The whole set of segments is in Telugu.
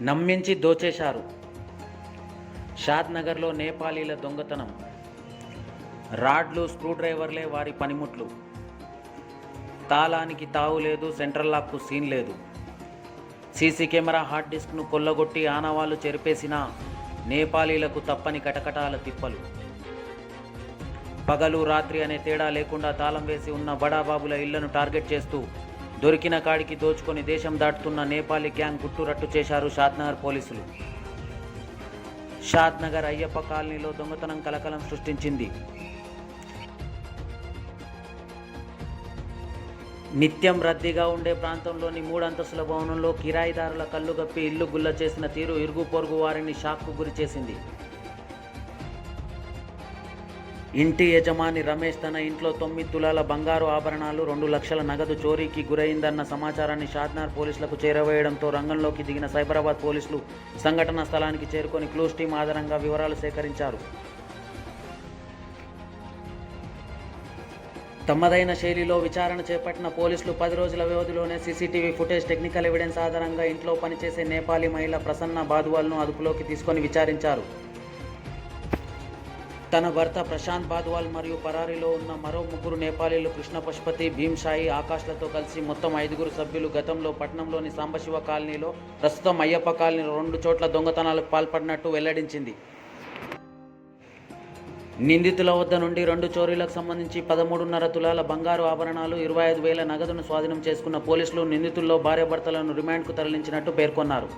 నమ్మించి దోచేశారు. షాద్నగర్లో నేపాలీల దొంగతనం. రాడ్లు, స్క్రూడ్రైవర్లే వారి పనిముట్లు. తాళానికి తావు లేదు, సెంట్రల్ లాక్కు సీన్ లేదు. సీసీ కెమెరా హార్డ్ డిస్క్ను కొల్లగొట్టి ఆనవాళ్లు చెరిపేసిన నేపాలీలకు తప్పని కటకటాల తిప్పలు. పగలు రాత్రి అనే తేడా లేకుండా తాళం వేసి ఉన్న బడాబాబుల ఇళ్లను టార్గెట్ చేస్తూ దొరికిన కాడికి దోచుకొని దేశం దాటుతున్న నేపాలీ గ్యాంగ్ గుట్టురట్టు చేశారు షాద్నగర్ పోలీసులు. షాద్నగర్ అయ్యప్ప కాలనీలో దొంగతనం కలకలం సృష్టించింది. నిత్యం రద్దీగా ఉండే ప్రాంతంలోని 3 అంతస్తుల భవనంలో కిరాయిదారుల కళ్ళుగప్పి ఇల్లు గుల్ల చేసిన తీరు ఇరుగు పొరుగు వారిని షాక్కు గురి చేసింది. ఇంటి యజమాని రమేష్ తన ఇంట్లో 9 తులాల బంగారు ఆభరణాలు, 2 లక్షల నగదు చోరీకి గురైందన్న సమాచారాన్ని షాద్నగర్ పోలీసులకు చేరవేయడంతో రంగంలోకి దిగిన సైబరాబాద్ పోలీసులు సంఘటనా స్థలానికి చేరుకొని క్లూస్ టీం ఆధారంగా వివరాలు సేకరించారు. తమదైన శైలిలో విచారణ చేపట్టిన పోలీసులు 10 రోజుల వ్యవధిలోనే సీసీటీవీ ఫుటేజ్, టెక్నికల్ ఎవిడెన్స్ ఆధారంగా ఇంట్లో పనిచేసే నేపాలీ మహిళ ప్రసన్న బాద్వాల్ను అదుపులోకి తీసుకొని విచారించారు. తన భర్త ప్రశాంత్ బాద్వాల్ మరియు పరారీలో ఉన్న మరో 3 నేపాలీలు కృష్ణ పశుపతి, భీమ్ సాయి, ఆకాష్లతో కలిసి మొత్తం 5 సభ్యులు గతంలో పట్టణంలోని సాంబశివ కాలనీలో, ప్రస్తుతం అయ్యప్ప కాలనీలో 2 చోట్ల దొంగతనాలకు పాల్పడినట్టు వెల్లడించింది. నిందితుల వద్ద నుండి 2 చోరీలకు సంబంధించి 13.5 తులాల బంగారు ఆభరణాలు, 25,000 నగదును స్వాధీనం చేసుకున్న పోలీసులు నిందితుల్లో భార్యాభర్తలను రిమాండ్కు తరలించినట్టు పేర్కొన్నారు.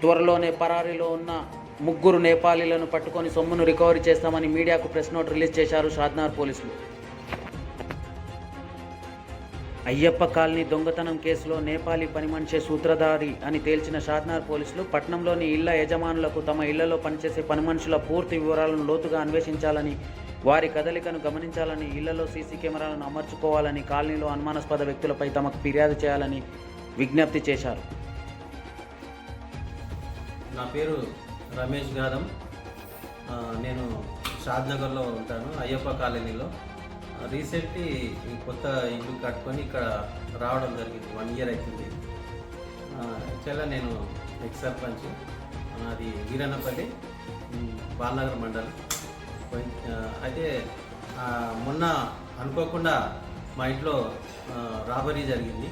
త్వరలోనే పరారీలో ఉన్న 3 నేపాలీలను పట్టుకొని సొమ్మును రికవరీ చేస్తామని మీడియాకు ప్రెస్ నోట్ రిలీజ్ చేశారు షాద్నగర్ పోలీసులు. అయ్యప్ప కాలనీ దొంగతనం కేసులో నేపాలీ పని మనిషి సూత్రధారి అని తేల్చిన షాద్నగర్ పోలీసులు పట్టణంలోని ఇళ్ల యజమానులకు తమ ఇళ్లలో పనిచేసే పని మనుషుల పూర్తి వివరాలను లోతుగా అన్వేషించాలని, వారి కదలికను గమనించాలని, ఇళ్లలో సీసీ కెమెరాలను అమర్చుకోవాలని, కాలనీలో అనుమానాస్పద వ్యక్తులపై తమకు ఫిర్యాదు చేయాలని విజ్ఞప్తి చేశారు. నా పేరు రమేష్ గారం. నేను షాద్నగర్లో ఉంటాను, అయ్యప్ప కాలనీలో. రీసెంట్లీ కొత్త ఇల్లు కట్టుకొని ఇక్కడ రావడం జరిగింది. 1 ఇయర్ అవుతుంది. యాక్చువల్గా నేను ఎక్స్ సర్పంచ్, అది వీరన్నపల్లి, బాలనగర్ మండలం. అయితే మొన్న అనుకోకుండా మా ఇంట్లో రాబరీ జరిగింది.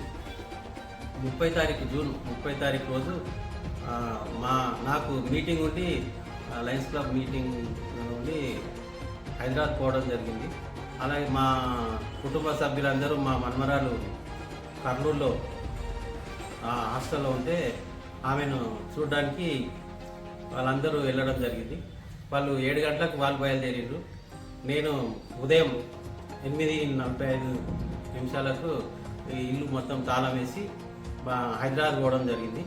30 తారీఖు జూన్ 30 తారీఖు రోజు నాకు మీటింగ్ ఉండి, లయన్స్ క్లబ్ మీటింగ్ ఉండి హైదరాబాద్ పోవడం జరిగింది. అలాగే మా కుటుంబ సభ్యులందరూ, మా మన్మరాలు కర్నూలులో హాస్టల్లో ఉంటే ఆమెను చూడడానికి వాళ్ళందరూ వెళ్ళడం జరిగింది. వాళ్ళు 7 గంటలకు వాళ్ళు బయలుదేరారు. నేను ఉదయం 8:45 ఇల్లు మొత్తం తాళం వేసి హైదరాబాద్ పోవడం జరిగింది.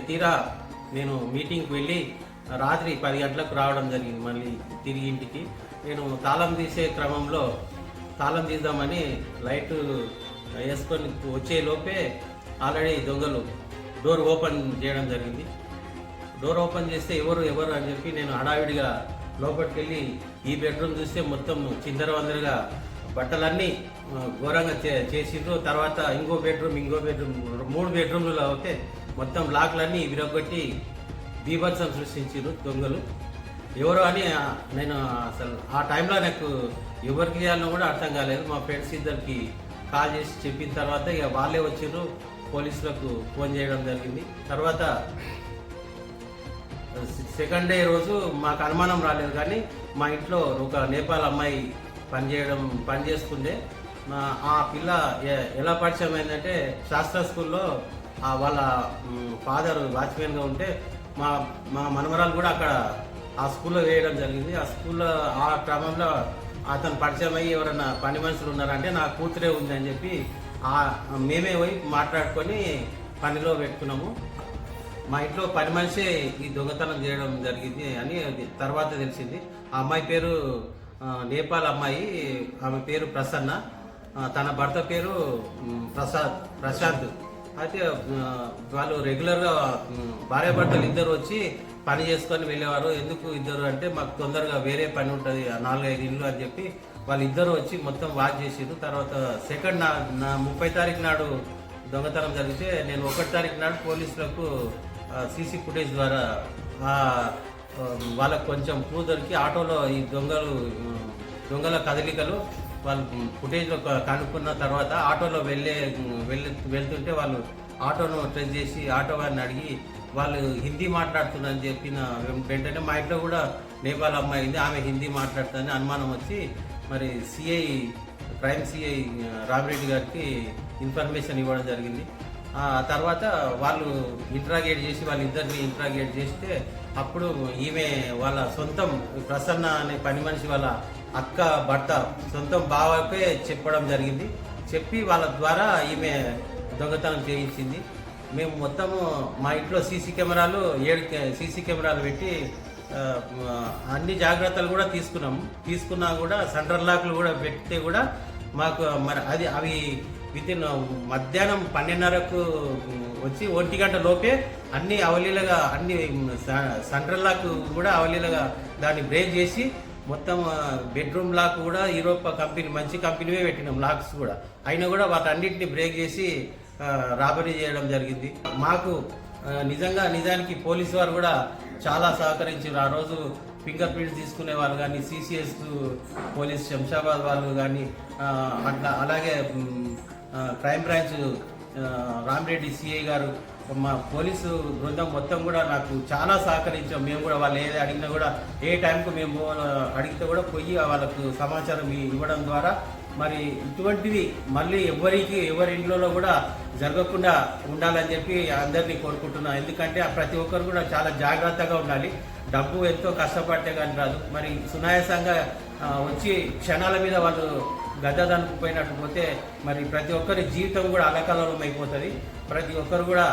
తీరా నేను మీటింగ్కి వెళ్ళి రాత్రి 10 గంటలకు రావడం జరిగింది. మళ్ళీ తిరిగి ఇంటికి నేను తాళం తీసే క్రమంలో తాళం తీద్దామని లైట్ వేసుకొని వచ్చే లోపే ఆల్రెడీ దొంగలు డోర్ ఓపెన్ చేయడం జరిగింది. డోర్ ఓపెన్ చేస్తే ఎవరు అని చెప్పి నేను హడావిడిగా లోపలికి వెళ్ళి ఈ బెడ్రూమ్ చూస్తే మొత్తం చిందరవందరగా బట్టలన్నీ ఘోరంగా చేసిండ్రు. తర్వాత ఇంకో బెడ్రూమ్ 3 బెడ్రూమ్లు అయితే మొత్తం లాక్లన్నీ విరగొట్టి బీభత్సం సృష్టించారు దొంగలు. ఎవరు అని నేను అసలు ఆ టైంలో నాకు ఎవరికి చేయాలనో కూడా అర్థం కాలేదు. మా ఫ్రెండ్స్ ఇద్దరికి కాల్ చేసి చెప్పిన తర్వాత ఇక వాళ్ళే వచ్చిర్రు, పోలీసులకు ఫోన్ చేయడం జరిగింది. తర్వాత సెకండ్ డే రోజు మాకు అనుమానం రాలేదు, కానీ మా ఇంట్లో ఒక నేపాల్ అమ్మాయి పని చేస్తుండే. ఆ పిల్ల ఎలా పరిచయం అయిందంటే, శాస్త్ర స్కూల్లో వాళ్ళ ఫాదర్ వాచ్మెన్గా ఉంటే మా మనమరాలు కూడా అక్కడ ఆ స్కూల్లో వేయడం జరిగింది. ఆ స్కూల్లో ఆ క్రమంలో అతను పరిచయం అయ్యి ఎవరైనా పని మనుషులు ఉన్నారంటే నా కూతురే ఉంది అని చెప్పి మేమే పోయి మాట్లాడుకొని పనిలో పెట్టుకున్నాము. మా ఇంట్లో పని మనిషి ఈ దొంగతనం చేయడం జరిగింది అని తర్వాత తెలిసింది. ఆ అమ్మాయి పేరు నేపాల్ అమ్మాయి, ఆమె పేరు ప్రసన్న, తన భర్త పేరు ప్రశాంత్. అయితే వాళ్ళు రెగ్యులర్గా భార్యాభర్తలు ఇద్దరు వచ్చి పని చేసుకొని వెళ్ళేవారు. ఎందుకు ఇద్దరు అంటే, మాకు తొందరగా వేరే పని ఉంటుంది 4-5 ఇళ్ళు అని చెప్పి వాళ్ళిద్దరూ వచ్చి మొత్తం వాచ్ చేసిరు. తర్వాత సెకండ్ 30 తారీఖు నాడు దొంగతనం జరిగితే నేను 1 తారీఖు నాడు పోలీసులకు సీసీ ఫుటేజ్ ద్వారా వాళ్ళకు కొంచెం క్లూ దొరికి ఆటోలో ఈ దొంగల కదలికలు వాళ్ళు ఫుటేజ్లో కనుక్కున్న తర్వాత ఆటోలో వెళ్తుంటే వాళ్ళు ఆటోను ట్రేస్ చేసి ఆటో వారిని అడిగి వాళ్ళు హిందీ మాట్లాడుతున్నారని చెప్పిన వెంటనే మా ఇంట్లో కూడా నేపాల్ అమ్మాయి ఉంది, ఆమె హిందీ మాట్లాడుతుందని అనుమానం వచ్చి మరి క్రైమ్ సిఐ రామిరెడ్డి గారికి ఇన్ఫర్మేషన్ ఇవ్వడం జరిగింది. ఆ తర్వాత వాళ్ళు ఇంట్రాగేట్ చేసి వాళ్ళిద్దరిని ఇంట్రాగేట్ చేస్తే అప్పుడు ఈమె వాళ్ళ సొంతం ప్రసన్న అనే పని మనిషి వాళ్ళ అక్క భర్త సొంతం బావకే చెప్పడం జరిగింది. చెప్పి వాళ్ళ ద్వారా ఈమె దొంగతనం చేయించింది. మేము మొత్తము మా ఇంట్లో సీసీ కెమెరాలు 7 సీసీ కెమెరాలు పెట్టి అన్ని జాగ్రత్తలు కూడా తీసుకున్నా కూడా సెంట్రల్ లాక్లు కూడా పెడితే కూడా మాకు మరి అవి వితిన్ మధ్యాహ్నం 12:30కు వచ్చి 1 గంట లోపే అన్ని అవలీలగా అన్ని సెంట్రల్ లాక్ కూడా అవలీలగా దాన్ని బ్రేక్ చేసి మొత్తం బెడ్రూమ్ లాక్ కూడా యూరోప్ కంపెనీ మంచి కంపెనీవే పెట్టినాం లాక్స్ కూడా, అయినా కూడా వాటన్నిటిని బ్రేక్ చేసి రాబరీ చేయడం జరిగింది. మాకు నిజానికి పోలీసు వారు కూడా చాలా సహకరించారు. ఆ రోజు ఫింగర్ ప్రింట్స్ తీసుకునే వాళ్ళు కానీ, సిసిఎస్ పోలీస్ శంషాబాద్ వాళ్ళు కానీ, అలాగే క్రైమ్ బ్రాంచ్ రామిరెడ్డి సిఐ గారు, మా పోలీసు బృందం మొత్తం కూడా నాకు చాలా సహకరించాం. మేము కూడా వాళ్ళు ఏది అడిగినా కూడా ఏ టైంకు మేము అడిగితే కూడా పోయి వాళ్ళకు సమాచారం ఇవ్వడం ద్వారా మరి ఇటువంటివి మళ్ళీ ఎవరి ఇంట్లో కూడా జరగకుండా ఉండాలని చెప్పి అందరినీ కోరుకుంటున్నాను. ఎందుకంటే ప్రతి ఒక్కరు కూడా చాలా జాగ్రత్తగా ఉండాలి. డబ్బు ఎంతో కష్టపడితే కానీ రాదు. మరి సునాయాసంగా వచ్చి క్షణాల మీద వాళ్ళు గద్దదానికి పోయినట్టు పోతే మరి ప్రతి ఒక్కరి జీవితం కూడా అలకల్లోలం అయిపోతుంది. ప్రతి ఒక్కరు కూడా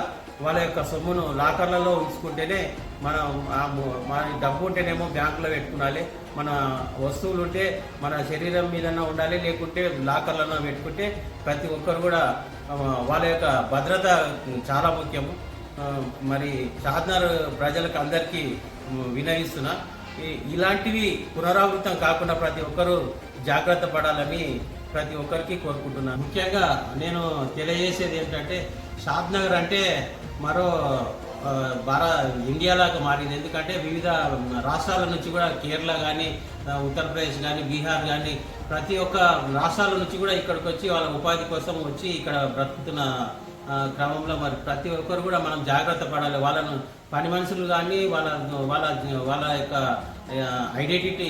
వాళ్ళ యొక్క సొమ్మును లాకర్లలో ఉంచుకుంటేనే మన డబ్బు ఉంటేనేమో బ్యాంకులో పెట్టుకోవాలి, మన వస్తువులు ఉంటే మన శరీరం మీదన్నా ఉండాలి, లేకుంటే లాకర్లలో పెట్టుకుంటే ప్రతి ఒక్కరు కూడా వాళ్ళ యొక్క భద్రత చాలా ముఖ్యము. మరి షాద్నగర్ ప్రజలకు అందరికీ వినయిస్తున్నా, ఇలాంటివి పునరావృతం కాకుండా ప్రతి ఒక్కరూ జాగ్రత్త పడాలని ప్రతి ఒక్కరికి కోరుకుంటున్నాను. ముఖ్యంగా నేను తెలియజేసేది ఏంటంటే షాద్నగర్ అంటే మరో ఇండియాలాగా మారింది. ఎందుకంటే వివిధ రాష్ట్రాల నుంచి కూడా కేరళ కానీ, ఉత్తరప్రదేశ్ కానీ, బీహార్ కానీ ప్రతి ఒక్క రాష్ట్రాల నుంచి కూడా ఇక్కడికి వచ్చి వాళ్ళ ఉపాధి కోసం వచ్చి ఇక్కడ బ్రతుకుతున్న క్రమంలో మరి ప్రతి ఒక్కరు కూడా మనం జాగ్రత్త పడాలి. వాళ్ళను పని మనుషులు కానీ వాళ్ళ యొక్క ఐడెంటిటీ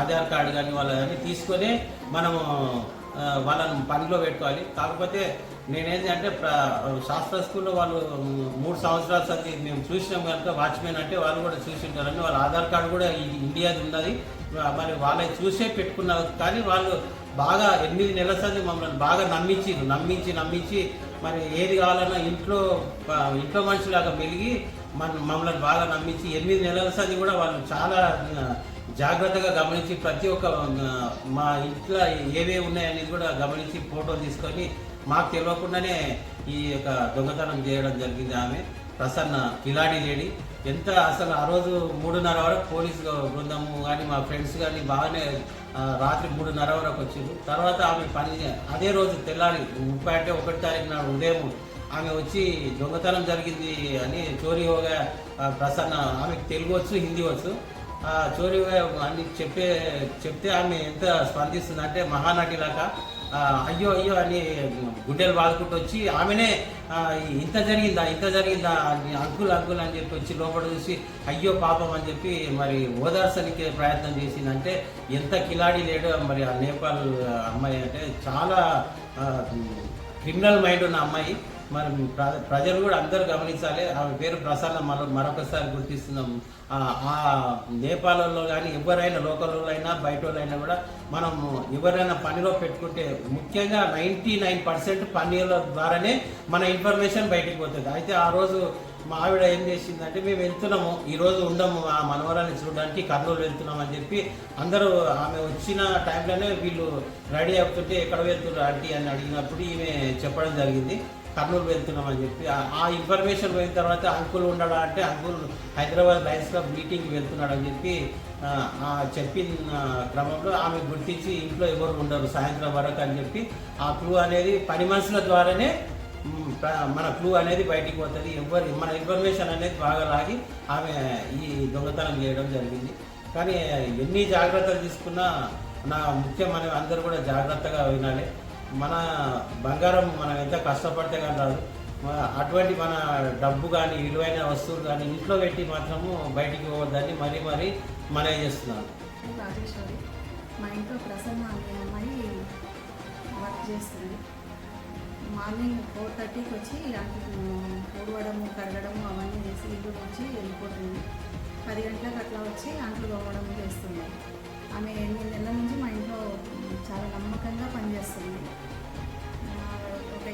ఆధార్ కార్డు కానీ వాళ్ళని తీసుకొని మనము వాళ్ళను పనిలో పెట్టుకోవాలి. కాకపోతే నేనేంటంటే శాస్త్ర స్కూల్లో వాళ్ళు 3 సంవత్సరాల సంది మేము చూసినాం కనుక వాచ్మెన్ అంటే వాళ్ళు కూడా చూసి ఉంటారని వాళ్ళ ఆధార్ కార్డు కూడా ఇండియాది ఉన్నది. మరి వాళ్ళని చూసే పెట్టుకున్నారు. కానీ వాళ్ళు బాగా 8 నెలల సంది మమ్మల్ని బాగా నమ్మించి మరి ఏది కావాలన్నా ఇంట్లో మనిషిలాగా మెలిగి మమ్మల్ని బాగా నమ్మించి 8 నెలల సంది కూడా వాళ్ళు చాలా జాగ్రత్తగా గమనించి ప్రతి ఒక్క మా ఇంట్లో ఏవేవి ఉన్నాయనేది కూడా గమనించి ఫోటోలు తీసుకొని మాకు తెలియకుండానే ఈ యొక్క దొంగతనం చేయడం జరిగింది. ఆమె ప్రసన్న కిలాడి లేడీ ఎంత అసలు ఆ రోజు 3:30 వరకు పోలీసు బృందము కానీ మా ఫ్రెండ్స్ కానీ బాగానే రాత్రి 3:30 వరకు వచ్చింది. తర్వాత ఆమె అదే రోజు తెల్లారి 1 తారీఖు నాడు ఉదయం ఆమె వచ్చి దొంగతనం జరిగింది అని చోరీ హోగా ప్రసన్న, ఆమెకు తెలుగు వచ్చు, హిందీ వచ్చు, చోరీ అని చెప్తే ఆమె ఎంత స్పందిస్తుంది అంటే మహానటిలాగా అయ్యో అని గుడ్డెలు బాదుకుంటూ వచ్చి ఆమెనే ఇంత జరిగిందా అంకుల్ అని చెప్పి వచ్చి లోపల చూసి అయ్యో పాపం అని చెప్పి మరి ఓదార్చడానికి ప్రయత్నం చేసిందంటే ఎంత కిలాడి లేడు మరి ఆ నేపాల్ అమ్మాయి అంటే చాలా క్రిమినల్ మైండ్ ఉన్న అమ్మాయి. మరి ప్రజలు కూడా అందరూ గమనించాలి. ఆమె పేరు ప్రసన్న మరొకసారి గుర్తిస్తున్నాం. ఆ నేపాల్లో కానీ ఎవరైనా లోకల్లో అయినా బయట వాళ్ళైనా కూడా మనం ఎవరైనా పనిలో పెట్టుకుంటే ముఖ్యంగా 99% పనిల ద్వారానే మన ఇన్ఫర్మేషన్ బయటికి పోతుంది. అయితే ఆ రోజు మా ఆవిడ ఏం చేసిందంటే మేము వెళ్తున్నాము, ఈరోజు ఉండము ఆ మనవరాన్ని చూడడానికి కర్నూలు వెళ్తున్నాం అని చెప్పి అందరూ ఆమె వచ్చిన టైంలోనే వీళ్ళు రెడీ అవుతుంటే ఎక్కడ వెళ్తున్నారు ఆంటీ అని అడిగినప్పుడు ఈమె చెప్పడం జరిగింది కర్నూలు వెళ్తున్నాం అని చెప్పి. ఆ ఇన్ఫర్మేషన్ పోయిన తర్వాత అంకుల్ ఉండడా అంటే అంకుల్ హైదరాబాద్ లయన్స్ క్లబ్ మీటింగ్కి వెళ్తున్నాడు అని చెప్పి చెప్పిన క్రమంలో ఆమె గుర్తించి ఇంట్లో ఎవరు ఉండరు సాయంత్రం వరకు అని చెప్పి ఆ క్లూ అనేది పని మనుషుల ద్వారానే మన క్లూ అనేది బయటికి పోతుంది. మన ఇన్ఫర్మేషన్ అనేది బాగా లాగి ఆమె ఈ దొంగతనం చేయడం జరిగింది. కానీ ఎన్ని జాగ్రత్తలు తీసుకున్నా ముఖ్యం మనం అందరూ కూడా జాగ్రత్తగా వినాలి. మన బంగారం మనం ఎంత కష్టపడితే కానీ రాదు. అటువంటి మన డబ్బు కానీ విలువైన వస్తువులు కానీ ఇంట్లో పెట్టి మాత్రము బయటికి పోవద్దని మరీ మనవి చేస్తున్నాను. రాజేశ్వరి, మా ఇంట్లో ప్రసన్న అనే అమ్మాయి వర్క్ చేస్తుంది. మార్నింగ్ 4:30కి వచ్చి ఊడవడము కడగడము అవన్నీ చేసి ఇల్లు వచ్చి వెళ్ళిపోతుంది. 10 గంటలకు అట్లా వచ్చి అంట్లు తోమడం చేస్తుంది. ఆమె 8 నెలల నుంచి మా ఇంట్లో చాలా నమ్మకంగా పనిచేస్తుంది. ఒక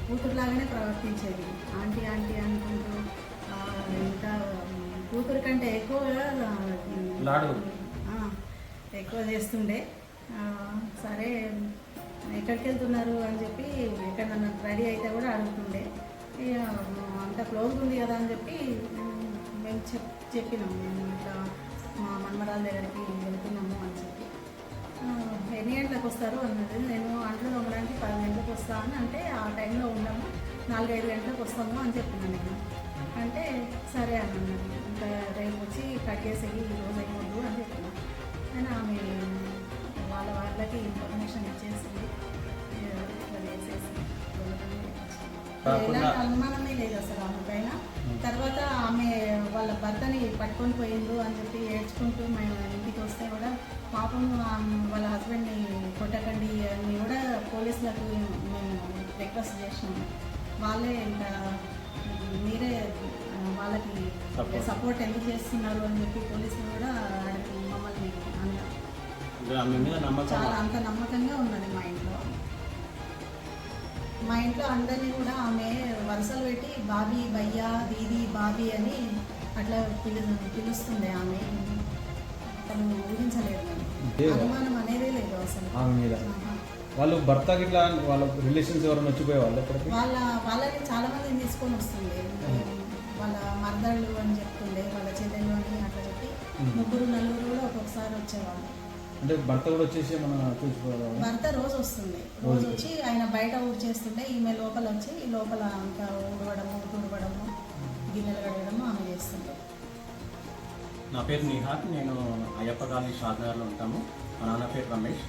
కూతురులాగానే ప్రవర్తించేది. ఆంటీ అనుకుంటూ ఇంకా కూతురు కంటే ఎక్కువ చేస్తుండే. సరే ఎక్కడికి వెళ్తున్నారు అని చెప్పి ఎక్కడన్నా రెడీ అయితే కూడా అడుగుతుండే. అంత క్లోజ్ ఉంది కదా అని చెప్పి మేము చెప్పినాము, మేము ఇట్లా మా మన్మరాల దగ్గరికి వెళ్తున్నాము అని చెప్పి. ఎన్ని గంటలకు వస్తారు అన్నది. నేను అంట్లు తోమడానికి 10 గంటలకు వస్తాను అంటే ఆ టైంలో ఉండము, 4-5 గంటలకు వస్తాము అని చెప్పినాను నేను. అంటే సరే అన్నాను. ఇంకా రేపు వచ్చి కడిగేసి ఈరోజు అయిపోద్దు అని చెప్పిన. కానీ ఆమె వాళ్ళకి ఇన్ఫర్మేషన్ ఇచ్చేసింది. ఎలాంటి అనుమానమే లేదు అసలు ఆమె పైన. తర్వాత ఆమె వాళ్ళ భర్తని పట్టుకొని పోయిండు అని చెప్పి ఏడ్చుకుంటూ మేము ఇంటికి వస్తే కూడా పాపం వాళ్ళ హస్బెండ్ని కొట్టకండి అని కూడా పోలీసులకు మేము రిక్వెస్ట్ చేసినాము. వాళ్ళే ఇంకా మీరే వాళ్ళకి సపోర్ట్ ఎందుకు చేస్తున్నారు అని చెప్పి పోలీసులు కూడా మమ్మల్ని అన్నారు. చాలా అంత నమ్మకంగా ఉన్నది మా ఇంట్లో. మా ఇంట్లో అందరినీ కూడా ఆమె వరుసలు పెట్టి బాబీ, భయ్యా, దీది, బాబీ అని అట్లా పిలుస్తుండే. ఆమె తను ఊహించలేదు. అనుమానం అనేదే లేదు అసలు ఆమె మీద. వాళ్ళు భర్త గిట్లా వాళ్ళ రిలేషన్స్ ఎవరైనా వచ్చిపోయే వాళ్ళు వాళ్ళని చాలా మందిని తీసుకొని వస్తుండే. వాళ్ళ మర్దళ్ళు అని చెప్తుండే, వాళ్ళ చెల్లెళ్ళు అని అట్లా చెప్పి 3-4 కూడా ఒక్కొక్కసారి వచ్చేవాళ్ళు. అంటే భర్త కూడా వచ్చేసి మన చూసుకోవాలి. భర్త రోజు వస్తుంది, రోజు వచ్చి ఆయన బయట ఊడ్చేస్తుంటే ఈమె లోపల వచ్చి లోపల అంతా ఊడవడము, తుడవడము, గిన్నెలు కడగడము ఆమె చేస్తుంది. నా పేరు నిహార్, నేను అయ్యప్ప కాలనీ షాద్నగర్లో ఉంటాము. మా నాన్న పేరు రమేష్.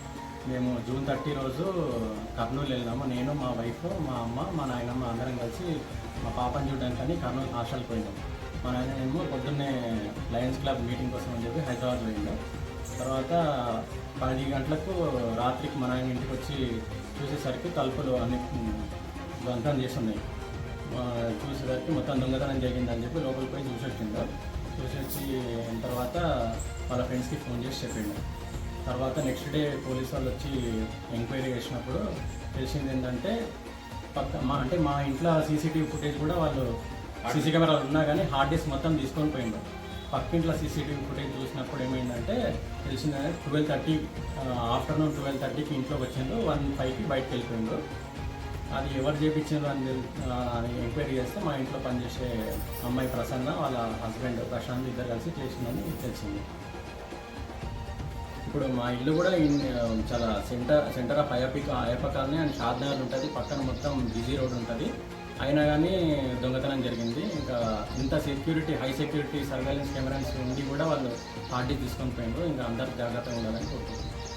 మేము జూన్ 30 రోజు కర్నూలు వెళ్ళినాము. నేను, మా వైఫ్, మా అమ్మ, మా నాయనమ్మ అందరం కలిసి మా పాపని చూడడానికని కర్నూలు హాస్టల్కి పోయినాం. మా నాయనేమో పొద్దున్నే లయన్స్ క్లబ్ మీటింగ్ కోసం అని చెప్పి హైదరాబాద్ పోయిండు. తర్వాత 10 గంటలకు రాత్రికి మా నాయన ఇంటికి వచ్చి చూసేసరికి తలుపులు అన్ని దొంగతనం చేసి ఉన్నాయి. చూసేసరికి మొత్తం దొంగతనం జరిగిందని చెప్పి లోపలికి పోయి చూసేసిండు. చూసేసి తర్వాత వాళ్ళ ఫ్రెండ్స్కి ఫోన్ చేసి చెప్పిండు. తర్వాత నెక్స్ట్ డే పోలీస్ వాళ్ళు వచ్చి ఎంక్వైరీ చేసినప్పుడు తెలిసింది ఏంటంటే మా ఇంట్లో సీసీటీవీ ఫుటేజ్ కూడా వాళ్ళు సీసీ కెమెరాలు ఉన్నా కానీ హార్డ్ డిస్క్ మొత్తం తీసుకొని పోయిండు. పక్కింట్లో సీసీటీవీ ఫుటేజ్ చూసినప్పుడు ఏమైందంటే తెలిసిందంటే 12:30 ఆఫ్టర్నూన్ 12:30కి ఇంట్లోకి వచ్చిండు, 1:05కి బయటకు వెళ్ళిపోయిండు. అది ఎవరు చేయించారు అని ఎంక్వైరీ చేస్తే మా ఇంట్లో పనిచేసే అమ్మాయి ప్రసన్న వాళ్ళ హస్బెండ్ ప్రశాంత్ ఇద్దరు కలిసి చేసిందని తెలిసింది. ఇప్పుడు మా ఇల్లు కూడా చాలా centre of Ayyappa colony and Shadnagar ఉంటుంది. పక్కన మొత్తం బిజీ రోడ్ ఉంటుంది. అయినా కానీ దొంగతనం జరిగింది. ఇంకా ఇంత security, high security surveillance cameras ఉండి కూడా వాళ్ళు పార్టీ తీసుకొని పోయినారు. ఇంకా అందరు జాగ్రత్తగా ఉండాలని కోరుకుంటున్నారు.